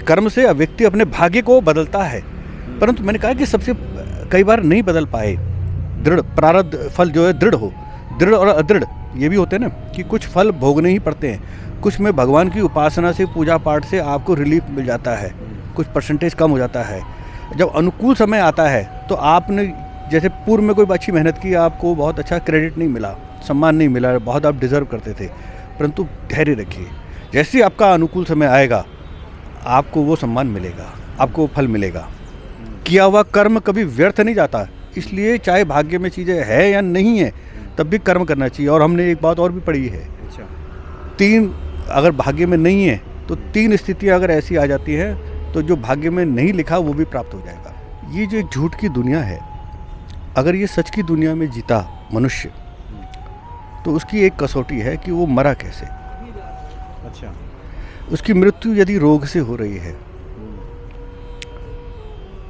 कर्म से व्यक्ति अपने भाग्य को बदलता है। परंतु मैंने कहा कि सबसे कई बार नहीं बदल पाए। दृढ़ प्रारब्ध फल जो है दृढ़ हो, दृढ़ और अदृढ़ ये भी होते हैं ना, कि कुछ फल भोगने ही पड़ते हैं। कुछ में भगवान की उपासना से, पूजा पाठ से आपको रिलीफ मिल जाता है, कुछ परसेंटेज कम हो जाता है। जब अनुकूल समय आता है तो आपने जैसे पूर्व में कोई अच्छी मेहनत की, आपको बहुत अच्छा क्रेडिट नहीं मिला, सम्मान नहीं मिला, बहुत आप डिज़र्व करते थे, परंतु धैर्य रखिए। जैसे ही आपका अनुकूल समय आएगा आपको वो सम्मान मिलेगा, आपको वो फल मिलेगा। किया हुआ कर्म कभी व्यर्थ नहीं जाता, इसलिए चाहे भाग्य में चीज़ें है या नहीं है तब भी कर्म करना चाहिए। और हमने एक बात और भी पढ़ी है, 3 अगर भाग्य में नहीं है तो 3 स्थितियाँ अगर ऐसी आ जाती हैं तो जो भाग्य में नहीं लिखा वो भी प्राप्त हो जाएगा। ये जो एक झूठ की दुनिया है, अगर ये सच की दुनिया में जीता मनुष्य तो उसकी एक कसौटी है कि वो मरा कैसे। अच्छा, उसकी मृत्यु यदि रोग से हो रही है,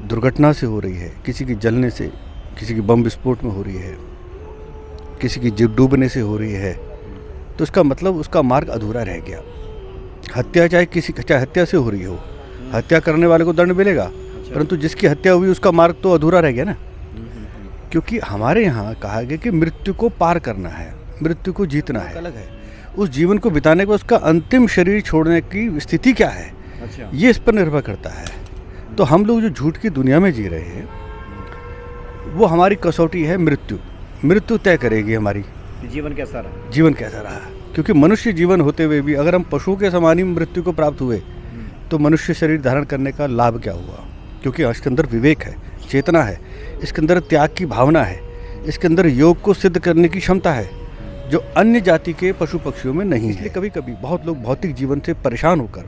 दुर्घटना से हो रही है, किसी की जलने से, किसी की बम विस्फोट में हो रही है, किसी की जीप डूबने से हो रही है, तो इसका मतलब उसका मार्ग अधूरा रह गया। हत्या चाहे हत्या से हो रही हो, हत्या करने वाले को दंड मिलेगा, परंतु जिसकी हत्या हुई उसका मार्ग तो अधूरा रह गया ना। क्योंकि हमारे यहाँ कहा गया कि मृत्यु को पार करना है, मृत्यु को जीतना है, अलग है। उस जीवन को बिताने के बाद उसका अंतिम शरीर छोड़ने की स्थिति क्या है, ये इस पर निर्भर करता है। तो हम लोग जो झूठ की दुनिया में जी रहे हैं वो हमारी कसौटी है मृत्यु। मृत्यु तय करेगी हमारी जीवन कैसा रहा, जीवन कैसा रहा। क्योंकि मनुष्य जीवन होते हुए भी अगर हम पशुओं के समान ही मृत्यु को प्राप्त हुए तो मनुष्य शरीर धारण करने का लाभ क्या हुआ। क्योंकि इसके अंदर विवेक है, चेतना है, इसके अंदर त्याग की भावना है, इसके अंदर योग को सिद्ध करने की क्षमता है, जो अन्य जाति के पशु पक्षियों में नहीं है। कभी कभी बहुत लोग भौतिक जीवन से परेशान होकर,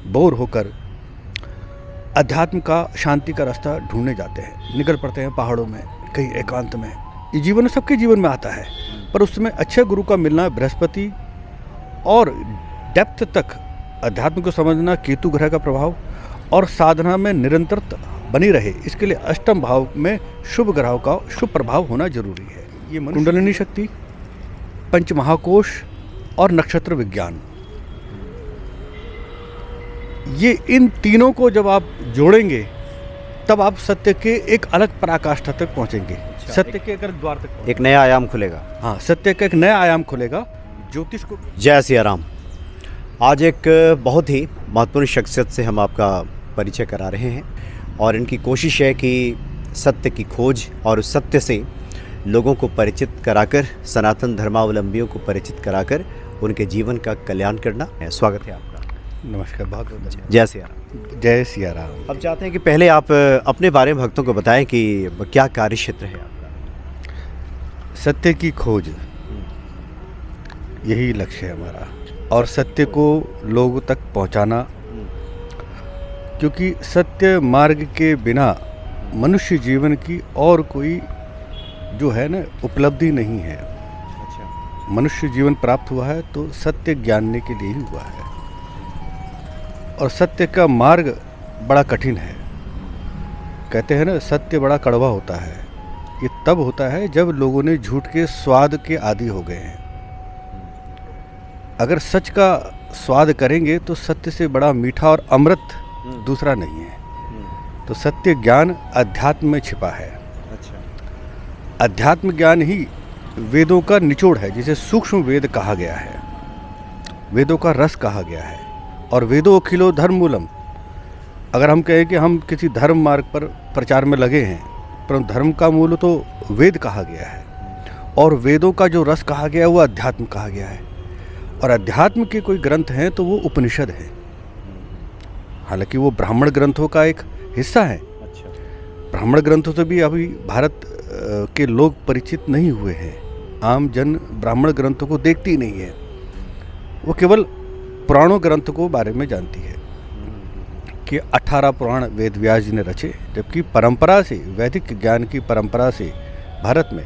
बोर होकर अध्यात्म का, शांति का रास्ता ढूंढने जाते हैं, निकल पड़ते हैं पहाड़ों में, कहीं एकांत में। ये जीवन सबके जीवन में आता है, पर उस समय अच्छे गुरु का मिलना, बृहस्पति और डेप्थ तक अध्यात्म को समझना, केतु ग्रह का प्रभाव और साधना में निरंतरता बनी रहे, इसके लिए अष्टम भाव में शुभ ग्रहों का शुभ प्रभाव होना जरूरी है। ये कुंडलिनी शक्ति, पंच महाकोश और नक्षत्र विज्ञान, ये इन तीनों को जब आप जोड़ेंगे तब आप सत्य के एक अलग पराकाष्ठा तक पहुंचेंगे। सत्य के एक द्वार तक एक नया आयाम खुलेगा। हाँ, सत्य का एक नया आयाम खुलेगा। ज्योतिष को जय सिया राम। आज एक बहुत ही महत्वपूर्ण शख्सियत से हम आपका परिचय करा रहे हैं और इनकी कोशिश है कि सत्य की खोज और उस सत्य से लोगों को परिचित कराकर, सनातन धर्मावलंबियों को परिचित कराकर उनके जीवन का कल्याण करना है। स्वागत है आपका। नमस्कार, बहुत बहुत धन्यवाद। जय सिया राम। जय सिया राम। अब चाहते हैं कि पहले आप अपने बारे में भक्तों को बताएं कि क्या कार्य क्षेत्र है आपका। सत्य की खोज, यही लक्ष्य है हमारा, और सत्य को लोगों तक पहुंचाना। क्योंकि सत्य मार्ग के बिना मनुष्य जीवन की और कोई जो है ना उपलब्धि नहीं है। अच्छा, मनुष्य जीवन प्राप्त हुआ है तो सत्य जानने के लिए ही हुआ है, और सत्य का मार्ग बड़ा कठिन है। कहते हैं ना, सत्य बड़ा कड़वा होता है। ये तब होता है जब लोगों ने झूठ के स्वाद के आदी हो गए हैं। अगर सच का स्वाद करेंगे तो सत्य से बड़ा मीठा और अमृत दूसरा नहीं है। तो सत्य ज्ञान अध्यात्म में छिपा है। अच्छा, अध्यात्म ज्ञान ही वेदों का निचोड़ है, जिसे सूक्ष्म वेद कहा गया है, वेदों का रस कहा गया है। और वेदो अखिलो धर्म मूलम। अगर हम कहें कि हम किसी धर्म मार्ग पर प्रचार में लगे हैं, परंतु धर्म का मूल तो वेद कहा गया है, और वेदों का जो रस कहा गया है वो अध्यात्म कहा गया है। और अध्यात्म के कोई ग्रंथ हैं तो वो उपनिषद है। हालांकि वो ब्राह्मण ग्रंथों का एक हिस्सा है। अच्छा, ब्राह्मण ग्रंथों से भी अभी भारत के लोग परिचित नहीं हुए हैं। आम जन ब्राह्मण ग्रंथों को देखती ही नहीं है, वो केवल पुराणों ग्रंथ को बारे में जानती है कि 18 पुराण वेद व्यास जी ने रचे, जबकि परंपरा से, वैदिक ज्ञान की परंपरा से भारत में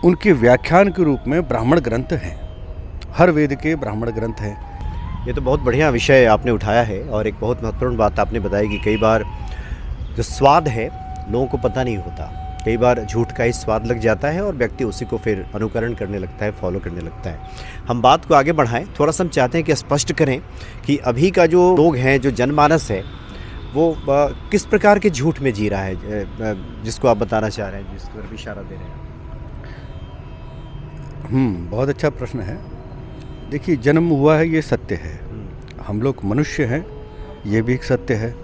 उनके व्याख्यान के रूप में ब्राह्मण ग्रंथ हैं। हर वेद के ब्राह्मण ग्रंथ हैं। ये तो बहुत बढ़िया विषय आपने उठाया है और एक बहुत महत्वपूर्ण बात आपने बताई कि कई बार जो स्वाद है लोगों को पता नहीं होता। कई बार झूठ का ही स्वाद लग जाता है और व्यक्ति उसी को फिर अनुकरण करने लगता है, फॉलो करने लगता है। हम बात को आगे बढ़ाएं, थोड़ा सा हम चाहते हैं कि स्पष्ट करें कि अभी का जो लोग हैं, जो जनमानस है, वो किस प्रकार के झूठ में जी रहा है, जिसको आप बताना चाह रहे हैं, जिसको आप इशारा दे रहे हैं। बहुत अच्छा प्रश्न है। देखिए, जन्म हुआ है ये सत्य है, हम लोग मनुष्य हैं ये भी एक सत्य है।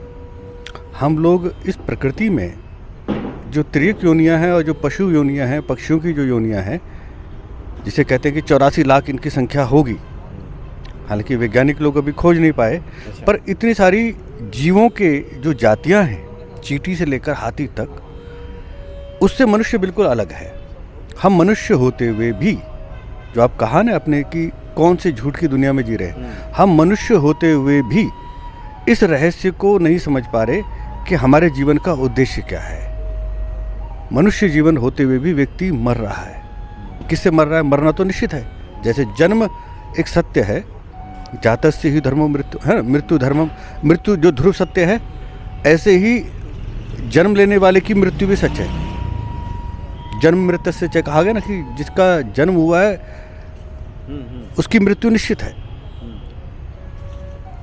हम लोग इस प्रकृति में जो त्रिक योनियाँ हैं और जो पशु योनियाँ हैं, पक्षियों की जो योनियाँ हैं, जिसे कहते हैं कि 84 लाख इनकी संख्या होगी, हालांकि वैज्ञानिक लोग अभी खोज नहीं पाए, पर इतनी सारी जीवों के जो जातियाँ हैं, चींटी से लेकर हाथी तक, उससे मनुष्य बिल्कुल अलग है। हम मनुष्य होते हुए भी, जो आप कहा ना अपने कि कौन से झूठ की दुनिया में जी रहे हैं, हम मनुष्य होते हुए भी इस रहस्य को नहीं समझ पा रहे कि हमारे जीवन का उद्देश्य क्या है। मनुष्य जीवन होते हुए भी व्यक्ति मर रहा है। किससे मर रहा है? मरना तो निश्चित है। जैसे जन्म एक सत्य है, जातस्य ही धर्मो मृत्यु है, मृत्यु धर्मम, मृत्यु जो ध्रुव सत्य है, ऐसे ही जन्म लेने वाले की मृत्यु भी सच है। जन्म मृत्यु से कहा गया ना कि जिसका जन्म हुआ है उसकी मृत्यु निश्चित है।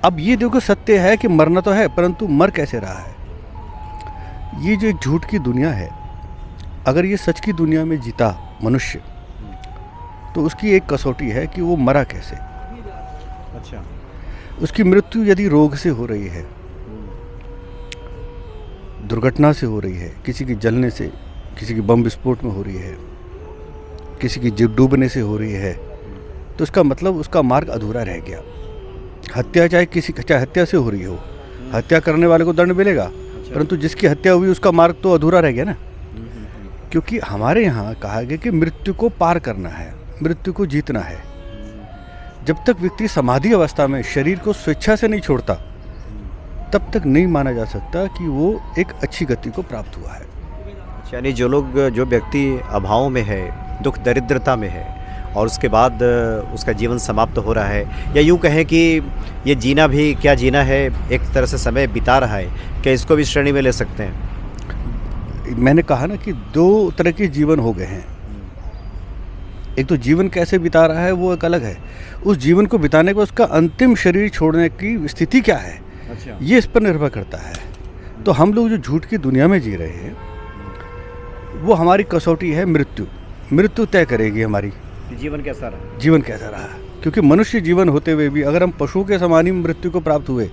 अब ये देखो, सत्य है कि मरना तो है, परंतु मर कैसे रहा है? ये जो एक झूठ की दुनिया है, अगर ये सच की दुनिया में जीता मनुष्य, तो उसकी एक कसौटी है कि वो मरा कैसे। अच्छा। उसकी मृत्यु यदि रोग से हो रही है, दुर्घटना से हो रही है, किसी की जलने से, किसी की बम विस्फोट में हो रही है, किसी की जीव डूबने से हो रही है, तो इसका मतलब उसका मार्ग अधूरा रह गया। हत्या चाहे हत्या से हो रही हो, हत्या करने वाले को दंड मिलेगा, परंतु जिसकी हत्या हुई उसका मार्ग तो अधूरा रह गया ना। क्योंकि हमारे यहाँ कहा गया कि मृत्यु को पार करना है, मृत्यु को जीतना है। जब तक व्यक्ति समाधि अवस्था में शरीर को स्वेच्छा से नहीं छोड़ता, तब तक नहीं माना जा सकता कि वो एक अच्छी गति को प्राप्त हुआ है। यानी जो व्यक्ति अभाव में है, दुख दरिद्रता में है, और उसके बाद उसका जीवन समाप्त हो रहा है, या यूँ कहें कि ये जीना भी क्या जीना है, एक तरह से समय बिता रहा है, क्या इसको भी श्रेणी में ले सकते हैं? मैंने कहा ना कि दो तरह के जीवन हो गए हैं। एक तो जीवन कैसे बिता रहा है वो एक अलग है, उस जीवन को बिताने का उसका अंतिम शरीर छोड़ने की स्थिति क्या है, अच्छा, ये इस पर निर्भर करता है। तो हम लोग जो झूठ की दुनिया में जी रहे हैं, वो हमारी कसौटी है मृत्यु। मृत्यु तय करेगी हमारी जीवन कैसा रहा, जीवन कैसा रहा। क्योंकि मनुष्य जीवन होते हुए भी अगर हम पशुओं के समान ही मृत्यु को प्राप्त हुए,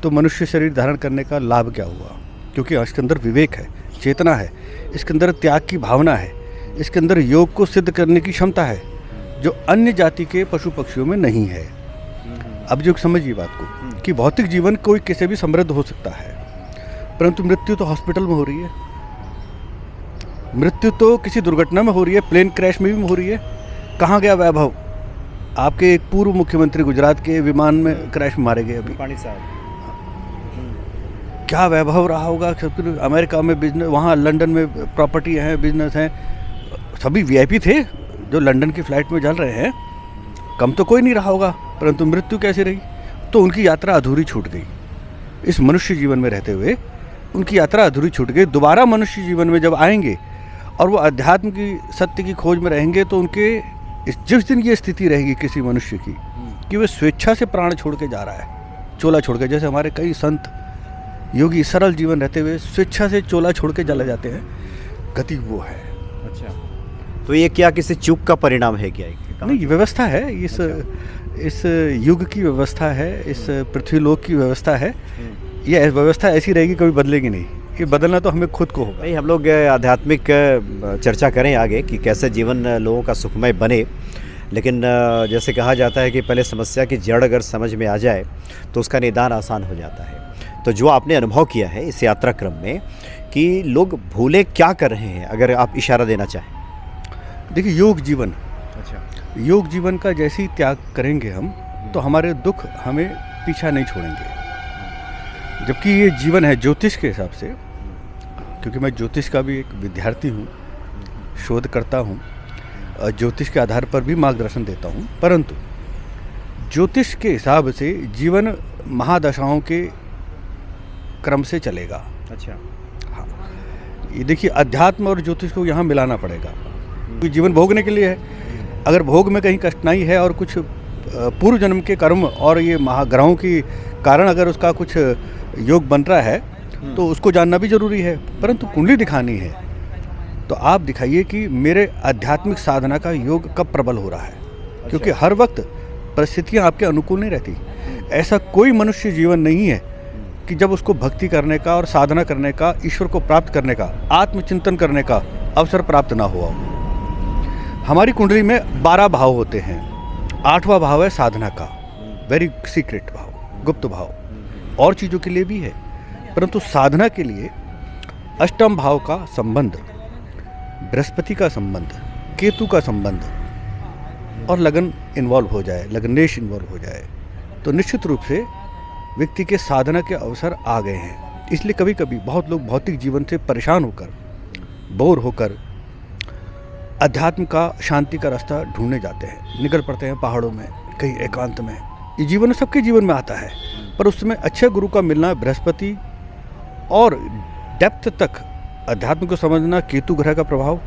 तो मनुष्य शरीर धारण करने का लाभ क्या हुआ? क्योंकि इसके अंदर विवेक है, चेतना है, इसके अंदर त्याग की भावना है, इसके अंदर योग को सिद्ध करने की क्षमता है, जो अन्य जाति के पशु पक्षियों में नहीं है। अब जो समझिए बात को कि भौतिक जीवन कोई किसी भी समृद्ध हो सकता है, परंतु मृत्यु तो हॉस्पिटल में हो रही है, मृत्यु तो किसी दुर्घटना में हो रही है, प्लेन क्रैश में भी हो रही है। कहाँ गया वैभव? आपके एक पूर्व मुख्यमंत्री गुजरात के विमान में क्रैश मारे गए अभी। पानी साहब, क्या वैभव रहा होगा। अमेरिका में बिजनेस, वहाँ लंदन में प्रॉपर्टी हैं, बिजनेस हैं, सभी वीआईपी थे जो लंदन की फ़्लाइट में चल रहे हैं, कम तो कोई नहीं रहा होगा, परंतु मृत्यु कैसे रही? तो उनकी यात्रा अधूरी छूट गई। इस मनुष्य जीवन में रहते हुए उनकी यात्रा अधूरी छूट गई। दोबारा मनुष्य जीवन में जब आएंगे और वो अध्यात्म की सत्य की खोज में रहेंगे, तो उनके जिस दिन ये स्थिति रहेगी किसी मनुष्य की कि वह स्वेच्छा से प्राण छोड़ के जा रहा है, चोला छोड़ के, जैसे हमारे कई संत योगी सरल जीवन रहते हुए स्वेच्छा से चोला छोड़ के चले जाते हैं, गति वो है। अच्छा, तो ये क्या किसी चूक का परिणाम है क्या? नहीं, व्यवस्था है, इस युग की व्यवस्था है, इस पृथ्वीलोक की व्यवस्था है। ये व्यवस्था ऐसी रहेगी, कभी बदलेगी नहीं। ये बदलना तो हमें खुद को होगा। नहीं, हम लोग आध्यात्मिक चर्चा करें आगे कि कैसे जीवन लोगों का सुखमय बने, लेकिन जैसे कहा जाता है कि पहले समस्या की जड़ अगर समझ में आ जाए तो उसका निदान आसान हो जाता है। तो जो आपने अनुभव किया है इस यात्रा क्रम में कि लोग भूले क्या कर रहे हैं, अगर आप इशारा देना चाहें। देखिए, योग जीवन, अच्छा, योग जीवन का जैसे ही त्याग करेंगे हम, तो हमारे दुख हमें पीछा नहीं छोड़ेंगे। जबकि ये जीवन है ज्योतिष के हिसाब से, क्योंकि मैं ज्योतिष का भी एक विद्यार्थी हूँ, शोध करता हूँ, ज्योतिष के आधार पर भी मार्गदर्शन देता हूँ, परंतु ज्योतिष के हिसाब से जीवन महादशाओं के क्रम से चलेगा। अच्छा, हाँ, ये देखिए अध्यात्म और ज्योतिष को यहाँ मिलाना पड़ेगा, क्योंकि जीवन भोगने के लिए है। अगर भोग में कहीं कठिनाई है और कुछ पूर्व जन्म के कर्म और ये महाग्रहों के कारण अगर उसका कुछ योग बन रहा है तो उसको जानना भी जरूरी है। परंतु कुंडली दिखानी है तो आप दिखाइए कि मेरे आध्यात्मिक साधना का योग कब प्रबल हो रहा है, क्योंकि हर वक्त परिस्थितियाँ आपके अनुकूल नहीं रहती। ऐसा कोई मनुष्य जीवन नहीं है कि जब उसको भक्ति करने का और साधना करने का, ईश्वर को प्राप्त करने का, आत्मचिंतन करने का अवसर प्राप्त ना हुआ हो। हमारी कुंडली में 12 भाव होते हैं। 8वां भाव है साधना का, वेरी सीक्रेट भाव, गुप्त भाव, और चीज़ों के लिए भी है। परंतु साधना के लिए अष्टम भाव का संबंध, बृहस्पति का संबंध, केतु का संबंध और लगन इन्वॉल्व हो जाए, लगनेश इन्वॉल्व हो जाए तो निश्चित रूप से व्यक्ति के साधना के अवसर आ गए हैं। इसलिए कभी कभी बहुत लोग भौतिक जीवन से परेशान होकर, बोर होकर अध्यात्म का, शांति का रास्ता ढूंढने जाते हैं, निकल पड़ते हैं पहाड़ों में, कहीं एकांत में। ये जीवन सबके जीवन में आता है, पर उस समय अच्छे गुरु का मिलना, बृहस्पति और डेप्थ तक अध्यात्म को समझना, केतु ग्रह का प्रभाव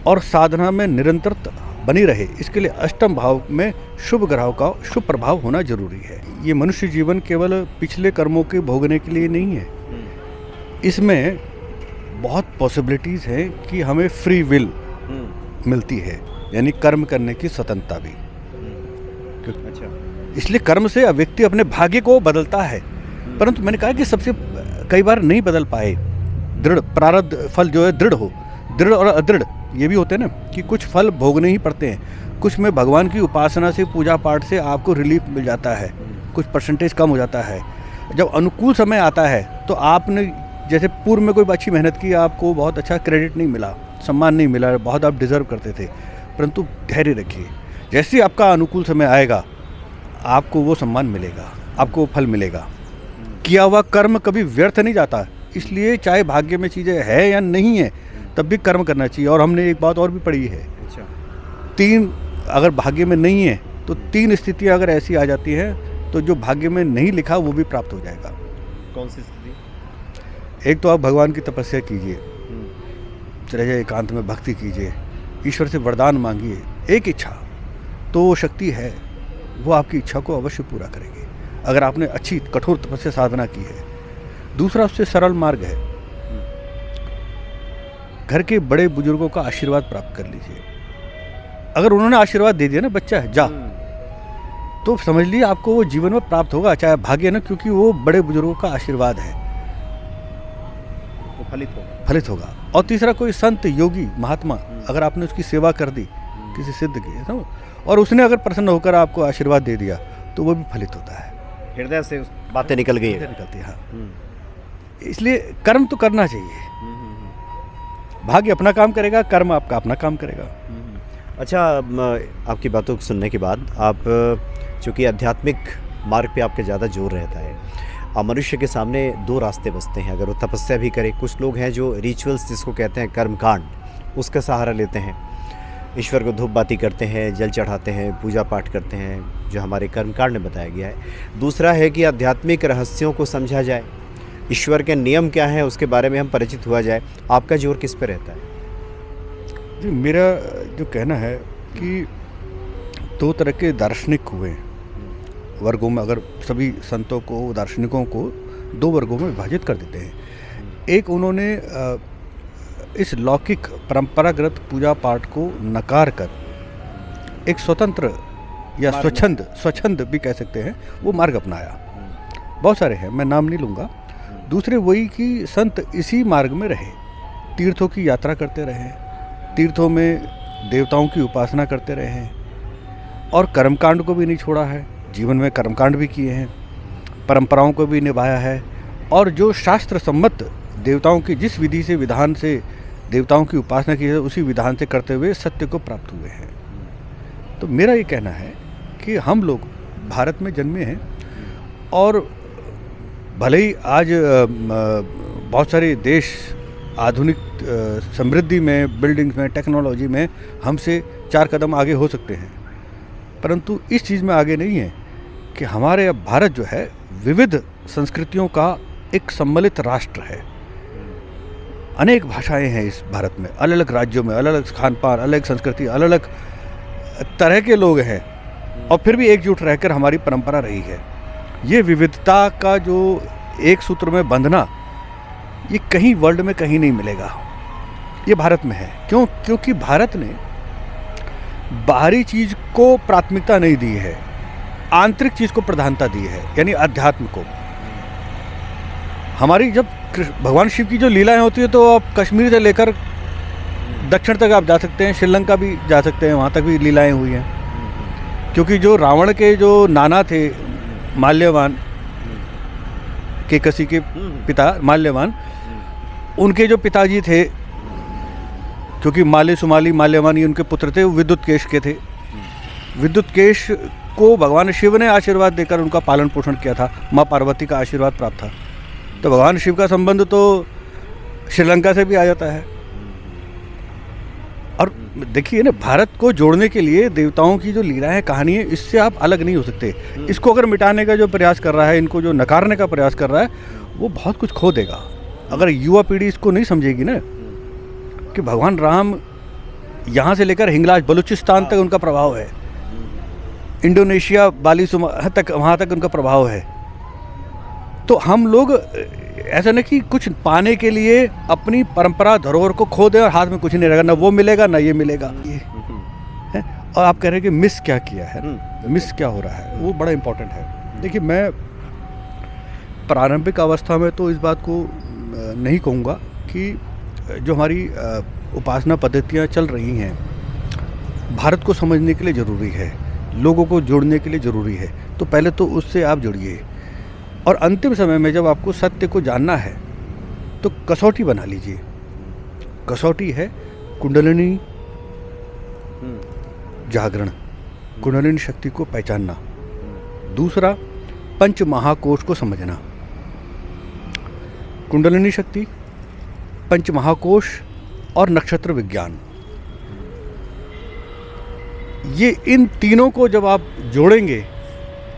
और साधना में निरंतरता बनी रहे, इसके लिए अष्टम भाव में शुभ ग्रहों का शुभ प्रभाव होना जरूरी है। ये मनुष्य जीवन केवल पिछले कर्मों के भोगने के लिए नहीं है, इसमें बहुत पॉसिबिलिटीज़ हैं कि हमें फ्री विल मिलती है, यानी कर्म करने की स्वतंत्रता भी। अच्छा, इसलिए कर्म से व्यक्ति अपने भाग्य को बदलता है। परंतु मैंने कहा कि सबसे कई बार नहीं बदल पाए। दृढ़ प्रारब्ध फल जो है दृढ़ हो, दृढ़ और अदृढ़ ये भी होते हैं ना कि कुछ फल भोगने ही पड़ते हैं। कुछ में भगवान की उपासना से, पूजा पाठ से आपको रिलीफ मिल जाता है, कुछ परसेंटेज कम हो जाता है। जब अनुकूल समय आता है तो आपने जैसे पूर्व में कोई अच्छी मेहनत की, आपको बहुत अच्छा क्रेडिट नहीं मिला, सम्मान नहीं मिला, बहुत आप डिज़र्व करते थे, परंतु धैर्य रखिए, जैसे ही आपका अनुकूल समय आएगा आपको वो सम्मान मिलेगा, आपको वो फल मिलेगा। किया हुआ कर्म कभी व्यर्थ नहीं जाता, इसलिए चाहे भाग्य में चीज़ें है या नहीं है तब भी कर्म करना चाहिए। और हमने एक बात और भी पढ़ी है, 3 अगर भाग्य में नहीं है तो 3 स्थितियाँ अगर ऐसी आ जाती हैं तो जो भाग्य में नहीं लिखा वो भी प्राप्त हो जाएगा। कौन सी स्थिति? एक तो आप भगवान की तपस्या कीजिए, चले जाइए एकांत में भक्ति कीजिए, ईश्वर से वरदान मांगिए, एक इच्छा तो वो शक्ति है, वो आपकी इच्छा को अवश्य पूरा करेगी अगर आपने अच्छी कठोर तपस्या साधना की है। दूसरा उससे सरल मार्ग है, घर के बड़े बुजुर्गों का आशीर्वाद प्राप्त कर लीजिए। अगर उन्होंने आशीर्वाद दे दिया ना, बच्चा है जा, तो समझ लीजिए आपको वो जीवन में प्राप्त होगा, चाहे भाग्य ना, क्योंकि वो बड़े बुजुर्गों का आशीर्वाद है, तो फलित होगा। और तीसरा कोई संत, योगी, महात्मा, अगर आपने उसकी सेवा कर दी, किसी सिद्ध की तो, और उसने अगर प्रसन्न होकर आपको आशीर्वाद दे दिया तो वो भी फलित होता है, हृदय से बातें निकल गई निकलती है। हाँ, इसलिए कर्म तो करना चाहिए, भाग्य अपना काम करेगा, कर्म आपका अपना काम करेगा। अच्छा, आपकी बातों को सुनने के बाद आप चूँकि आध्यात्मिक मार्ग पे आपका ज़्यादा जोर रहता है, मनुष्य के सामने 2 रास्ते बचते हैं। अगर वो तपस्या भी करे, कुछ लोग हैं जो रिचुअल्स जिसको कहते हैं कर्मकांड, उसका सहारा लेते हैं, ईश्वर को धूप बाती करते हैं, जल चढ़ाते हैं, पूजा पाठ करते हैं, जो हमारे कर्मकांड में बताया गया है। दूसरा है कि आध्यात्मिक रहस्यों को समझा जाए, ईश्वर के नियम क्या हैं उसके बारे में हम परिचित हुआ जाए। आपका जोर किस पे रहता है? जी, मेरा जो कहना है कि 2 तरह के दार्शनिक हुए वर्गों में, अगर सभी संतों को, दार्शनिकों को 2 वर्गों में विभाजित कर देते हैं। एक, उन्होंने इस लौकिक परंपरागत पूजा पाठ को नकार कर एक स्वतंत्र या स्वच्छंद भी कह सकते हैं, वो मार्ग अपनाया। बहुत सारे हैं, मैं नाम नहीं लूँगा। दूसरे वही कि संत इसी मार्ग में रहे, तीर्थों की यात्रा करते रहे, तीर्थों में देवताओं की उपासना करते रहे हैं और कर्मकांड को भी नहीं छोड़ा है, जीवन में कर्मकांड भी किए हैं, परंपराओं को भी निभाया है और जो शास्त्र सम्मत देवताओं की जिस विधि से, विधान से देवताओं की उपासना की है, उसी विधान से करते हुए सत्य को प्राप्त हुए हैं। तो मेरा ये कहना है कि हम लोग भारत में जन्मे हैं और भले ही आज बहुत सारे देश आधुनिक समृद्धि में, बिल्डिंग्स में, टेक्नोलॉजी में हमसे 4 कदम आगे हो सकते हैं, परंतु इस चीज़ में आगे नहीं है कि हमारे अब भारत जो है विविध संस्कृतियों का एक सम्मिलित राष्ट्र है। अनेक भाषाएं हैं इस भारत में, अलग अलग राज्यों में अलग अलग खान पान, अलग अलग संस्कृति, अलग अलग तरह के लोग हैं, और फिर भी एकजुट रहकर हमारी परंपरा रही है। ये विविधता का जो एक सूत्र में बंधना, ये कहीं वर्ल्ड में कहीं नहीं मिलेगा, ये भारत में है। क्यों? क्योंकि भारत ने बाहरी चीज़ को प्राथमिकता नहीं दी है, आंतरिक चीज़ को प्रधानता दी है, यानी अध्यात्म को। हमारी जब भगवान शिव की जो लीलाएं होती है, तो आप कश्मीर से लेकर दक्षिण तक आप जा सकते हैं, श्रीलंका भी जा सकते हैं, वहाँ तक भी लीलाएं हुई हैं। क्योंकि जो रावण के जो नाना थे, माल्यवान के कसी के पिता माल्यवान, उनके जो पिताजी थे, क्योंकि माले सुमाली माल्यवान ये उनके पुत्र थे, वो विद्युतकेश के थे। विद्युतकेश को भगवान शिव ने आशीर्वाद देकर उनका पालन पोषण किया था, माँ पार्वती का आशीर्वाद प्राप्त था। तो भगवान शिव का संबंध तो श्रीलंका से भी आ जाता है। और देखिए ना, भारत को जोड़ने के लिए देवताओं की जो लीला है, कहानी है, इससे आप अलग नहीं हो सकते। इसको अगर मिटाने का जो प्रयास कर रहा है, इनको जो नकारने का प्रयास कर रहा है, वो बहुत कुछ खो देगा। अगर युवा पीढ़ी इसको नहीं समझेगी ना कि भगवान राम यहाँ से लेकर हिंगलाज बलूचिस्तान तक उनका प्रभाव है, इंडोनेशिया बाली तक, वहाँ तक उनका प्रभाव है। तो हम लोग ऐसा नहीं कि कुछ पाने के लिए अपनी परंपरा धरोहर को खो दें और हाथ में कुछ नहीं रहेगा, ना वो मिलेगा ना ये मिलेगा। ये है। और आप कह रहे हैं कि मिस क्या किया है, मिस क्या हो रहा है, वो बड़ा इम्पोर्टेंट है। देखिए, मैं प्रारंभिक अवस्था में तो इस बात को नहीं कहूँगा कि जो हमारी उपासना पद्धतियाँ चल रही हैं, भारत को समझने के लिए ज़रूरी है, लोगों को जोड़ने के लिए ज़रूरी है। तो पहले तो उससे आप जुड़िए, और अंतिम समय में जब आपको सत्य को जानना है तो कसौटी बना लीजिए। कसौटी है कुंडलिनी जागरण, कुंडलिनी शक्ति को पहचानना। दूसरा, पंच महाकोश को समझना। कुंडलिनी शक्ति, पंच महाकोश और नक्षत्र विज्ञान, ये इन तीनों को जब आप जोड़ेंगे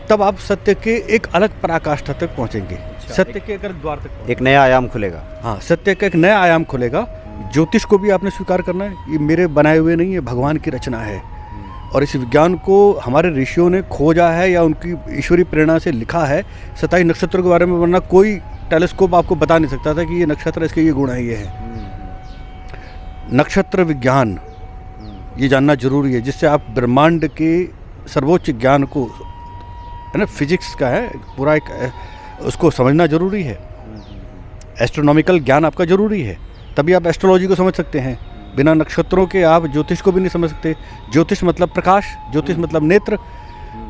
तब आप सत्य के एक अलग पराकाष्ठा तक पहुंचेंगे। सत्य के एक अलग द्वार तक, एक नया आयाम खुलेगा। हाँ, सत्य का एक नया आयाम खुलेगा। ज्योतिष को भी आपने स्वीकार करना है, ये मेरे बनाए हुए नहीं, ये भगवान की रचना है। और इस विज्ञान को हमारे ऋषियों ने खोजा है या उनकी ईश्वरीय प्रेरणा से लिखा है। 27 नक्षत्रों के बारे में, वरना कोई टेलीस्कोप आपको बता नहीं सकता था कि ये नक्षत्र, इसके ये गुण है, ये है। नक्षत्र विज्ञान ये जानना जरूरी है, जिससे आप ब्रह्मांड के सर्वोच्च ज्ञान को, है ना, फिजिक्स का है पूरा एक, उसको समझना जरूरी है। एस्ट्रोनॉमिकल ज्ञान आपका जरूरी है, तभी आप एस्ट्रोलॉजी को समझ सकते हैं। बिना नक्षत्रों के आप ज्योतिष को भी नहीं समझ सकते। ज्योतिष मतलब प्रकाश, ज्योतिष मतलब नेत्र।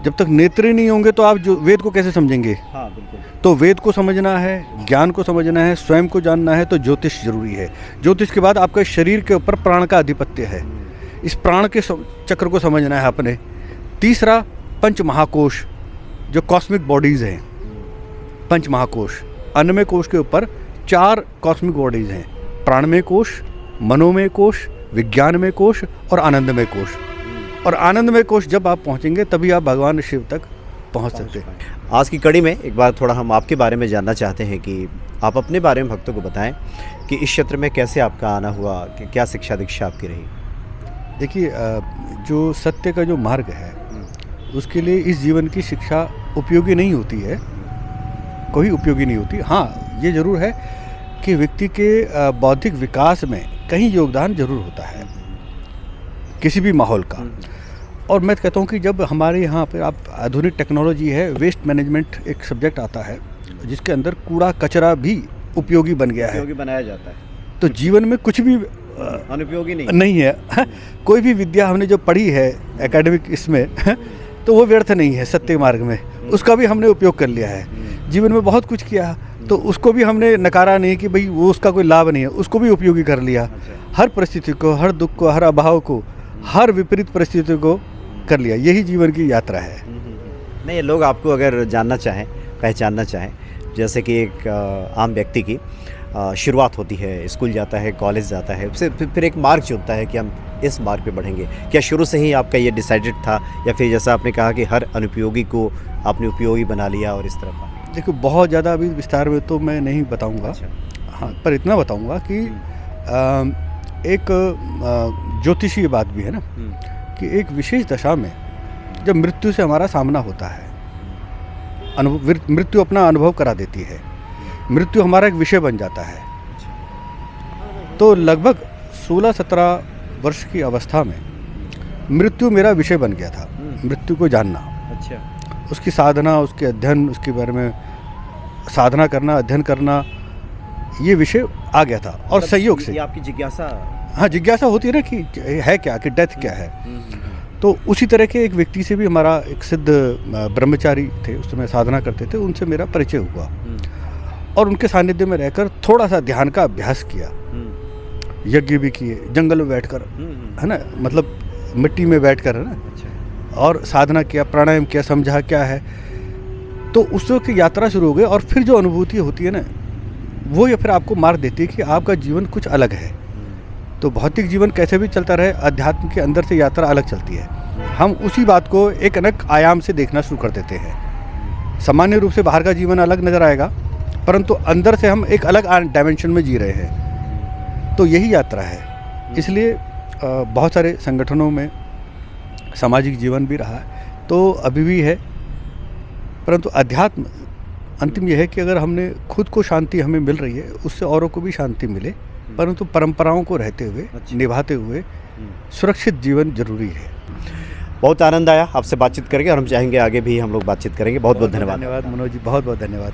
जब तक नेत्र ही नहीं होंगे तो आप जो वेद को कैसे समझेंगे? हाँ, बिल्कुल। तो वेद को समझना है, ज्ञान को समझना है, स्वयं को जानना है, तो ज्योतिष जरूरी है। ज्योतिष के बाद आपका शरीर के ऊपर प्राण का आधिपत्य है, इस प्राण के चक्र को समझना है आपने। तीसरा, पंच महाकोश, जो कॉस्मिक बॉडीज़ हैं, पंच महाकोश। अन्नमय कोश के ऊपर 4 कॉस्मिक बॉडीज़ हैं, प्राणमय कोश, मनोमय कोश, विज्ञानमय कोश और आनंदमय कोश। और आनंदमय कोश जब आप पहुंचेंगे तभी आप भगवान शिव तक पहुंच सकते हैं। आज की कड़ी में एक बार थोड़ा हम आपके बारे में जानना चाहते हैं कि आप अपने बारे में भक्तों को बताएं कि इस क्षेत्र में कैसे आपका आना हुआ, कि क्या शिक्षा दीक्षा आपकी रही। देखिए, जो सत्य का जो मार्ग है, उसके लिए इस जीवन की शिक्षा उपयोगी नहीं होती है, कोई उपयोगी नहीं होती। हाँ, ये ज़रूर है कि व्यक्ति के बौद्धिक विकास में कहीं योगदान जरूर होता है, किसी भी माहौल का। और मैं कहता हूँ कि जब हमारे यहाँ पर आप आधुनिक टेक्नोलॉजी है, वेस्ट मैनेजमेंट एक सब्जेक्ट आता है, जिसके अंदर कूड़ा कचरा भी उपयोगी बन गया है, उपयोगी बनाया जाता है। तो जीवन में कुछ भी अनुपयोगी नहीं है। कोई भी विद्या हमने जो पढ़ी है एकेडमिक इसमें, तो वो व्यर्थ नहीं है। सत्य मार्ग में उसका भी हमने उपयोग कर लिया है। जीवन में बहुत कुछ किया, तो उसको भी हमने नकारा नहीं कि भाई वो उसका कोई लाभ नहीं है, उसको भी उपयोगी कर लिया। हर परिस्थिति को, हर दुख को, हर अभाव को, हर विपरीत परिस्थिति को कर लिया। यही जीवन की यात्रा है। नहीं, लोग आपको अगर जानना चाहें, पहचानना चाहें, जैसे कि एक आम व्यक्ति की शुरुआत होती है, स्कूल जाता है, कॉलेज जाता है, उससे फिर एक मार्ग चुनता है कि हम इस मार्ग पे बढ़ेंगे। क्या शुरू से ही आपका ये डिसाइडेड था, या फिर जैसा आपने कहा कि हर अनुपयोगी को आपने उपयोगी बना लिया और इस तरह? देखो, बहुत ज़्यादा अभी विस्तार में तो मैं नहीं बताऊंगा। अच्छा। हाँ, पर इतना बताऊंगा कि एक ज्योतिषीय बात भी है ना कि एक विशेष दशा में जब मृत्यु से हमारा सामना होता है, मृत्यु अपना अनुभव करा देती है, मृत्यु हमारा एक विषय बन जाता है। तो लगभग 16-17 वर्ष की अवस्था में मृत्यु मेरा विषय बन गया था, मृत्यु को जानना। अच्छा। उसकी साधना, उसके अध्ययन, उसके बारे में साधना करना, अध्ययन करना, ये विषय आ गया था। और संयोग से ये आपकी जिज्ञासा। हाँ, जिज्ञासा होती है ना कि है क्या, कि डेथ क्या है। तो उसी तरह के एक व्यक्ति से भी हमारा एक सिद्ध ब्रह्मचारी थे, उस समय साधना करते थे, उनसे मेरा परिचय हुआ और उनके सानिध्य में रहकर थोड़ा सा ध्यान का अभ्यास किया, यज्ञ भी किए, जंगल में बैठकर, है ना, मतलब मिट्टी में बैठकर, है ना। अच्छा। और साधना किया, प्राणायाम किया, समझा क्या है। तो उस वक्त की यात्रा शुरू हो गई और फिर जो अनुभूति होती है ना, वो ये फिर आपको मार्ग देती है कि आपका जीवन कुछ अलग है। तो भौतिक जीवन कैसे भी चलता रहे, अध्यात्म के अंदर से यात्रा अलग चलती है। हम उसी बात को एक अलग आयाम से देखना शुरू कर देते हैं। सामान्य रूप से बाहर का जीवन अलग नज़र आएगा, परंतु अंदर से हम एक अलग डायमेंशन में जी रहे हैं। तो यही यात्रा है। इसलिए बहुत सारे संगठनों में सामाजिक जीवन भी रहा है, तो अभी भी है। परंतु अध्यात्म अंतिम यह है कि अगर हमने खुद को शांति हमें मिल रही है, उससे औरों को भी शांति मिले, परंतु परंपराओं को रहते हुए, निभाते हुए सुरक्षित जीवन जरूरी है। बहुत आनंद आया आपसे बातचीत करके और हम चाहेंगे आगे भी हम लोग बातचीत करेंगे। बहुत बहुत धन्यवाद। धन्यवाद मनोज जी, बहुत बहुत धन्यवाद।